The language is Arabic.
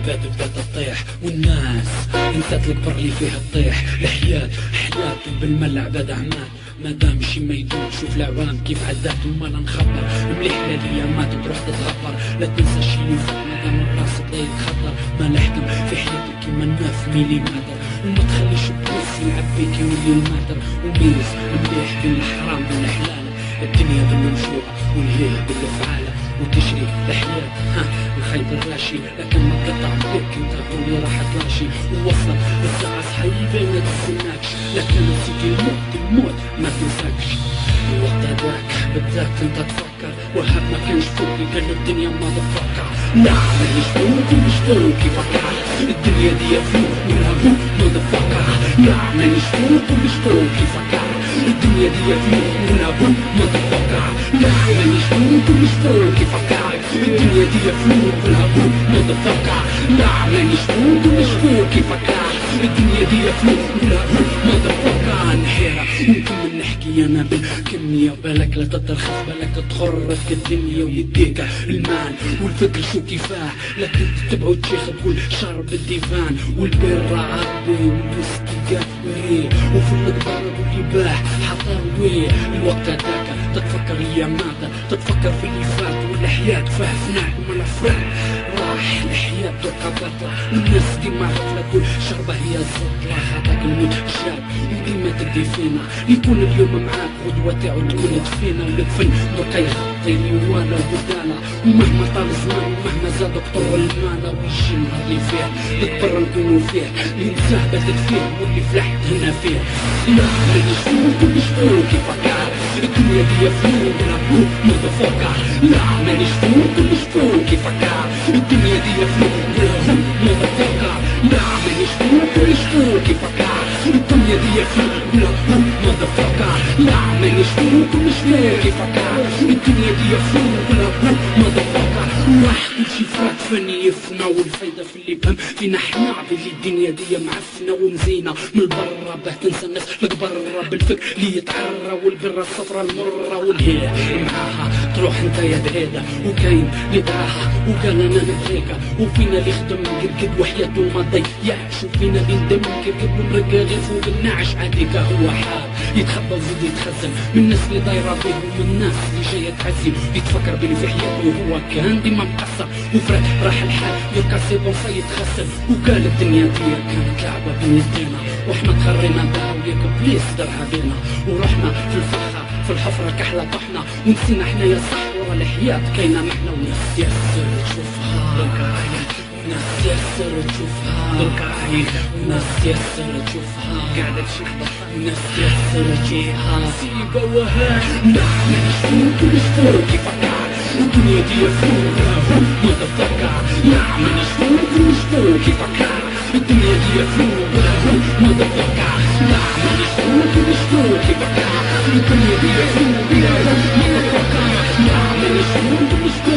العباد بدات تطيح والناس انسات الكبر اللي فيها تطيح. الحياة حياة بالملع عباد عماد مادام شي ما يدوم. شوف العوام كيف عدات وما لا نخبر مليح ليا ما تروح تتغبر. لا تنسى شي اللي فوق مادام الراس بدا يتخطر. ما لحكم في حياتك كيما 9 مليمتر وما تخليش بلوس يلعب بيك يولي الماتر. وميز مليح بين الحرام والحلال. الدنيا بالمنشورة والهيه بالافعال وتشري الحياة الخيط الراشي. لكن ما قطع بك انت هو اللي راح تلاشي. ووصل الساعة صحيبة ما تستناكش. لكن تيجي الموت ما تنساكش. الوقت هداك بدات انت تفكر وهاب ما كانش فوقي قال الدنيا ما تفكر. لا مانيش فوق ومش فوق كيفكر. الدنيا دي فوق ولا فوق ما تفكر. لا مانيش فوق ومش فوق كيفكر. الدنيا دي فوق ولا فوق ما تفكر. لا مانيش فوق ومش فوق كيفكر. الدنيا دي فوق ولا فوق ما تفكر. لا مانيش فوق ومش فوق كيفكر. الدنيا دي فوق ولا فوق ما تفكر. نحيرة ممكن نحكي انا بالكمية بالك لا تترخص بالك تخرف الدنيا ويديك المال والفكر شو كيفاه. لكن تتبعو تشيخ تقول شرب الديفان والبر عربي والويسكي قهوي وفي القبر واليباح حضر ويه. الوقت هداك تتفكر اياماتك تتفكر في اللي فات والحياة فيها فناء وما الافراح راح. الحياة تبقى بطلة والناس ديما غفلة تقول شربة هي الزطلة. خاطرك الموت شاب وديما تدي فينا يكون اليوم معاك غدوة تعود تكون تفينا. والفن بقى يغطي لي وانا بدانا ومهما طال الزمان ومهما زاد طر المانا ويجي النهار اللي فيه نكبر نكونو فيه اللي نساه بدت فيه واللي فلحت هنا فيه. لا مانيش فوق ومش فوق كيفكر. الدنيا دي فوق ولا فوق ما تفكر. لا مانيش فوق ومش فوق كيفكر. الدنيا دي فوق ولا فوق ما تفكر. لا مانيش فوق ومش فوق كيفكر. الدنيا دي فوق ولا فوق ما تفكر. لا مانيش فوق ومش فوق كيفكر. الدنيا دي فوق ولا فوق ما تفكر. راح كل شي فات فني يفنى والفايدة في اللي فهم فينا حنا باللي الدنيا دي معفنة ومزينة من برا باه تنسى الناس لقبرة بالفكر اللي يتعرى والبرة الصفرة المرة والهيه معاها تروح انت يا بعيدة. وكاين اللي دعاها وقال انا نبغيك وفينا اللي خدم كركد وحياته ما ضيعش وفينا اللي ندم كركد ومرقى غير فوق النعش. عاديك هو حال يتخبى وزيد يتخزن من الناس اللي دايرة بيه ومن الناس اللي جاية تعزي يتفكر باللي في حياته وهو كان ديما مقصر وفرح راح الحال يركع سيبون فيتخسر. وقال الدنيا دي كانت لعبة بين يدينا واحنا تخرينا بها وياك بليس درها بينا ورحنا في الفخة في الحفرة كحلة طحنا ونسينا احنا يا صح ورا الحياة كاينة محنا. وناس ياسر تشوفها ناس ياسر تشوفها ناس ياسر تشوفها قاعدة تشيخ ناس ياسر تشوفها سيبا وهان. لا مانيش فوق ومش فوق كيفكر. الدنيا دي فوق ما تفكر. لا مانيش فوق ومش فوق كيفكر. الدنيا دي فوق ما تفكر. لا مانيش فوق ومش فوق كيفكر. الدنيا دي فوق ما تفكر. لا مانيش فوق ومش فوق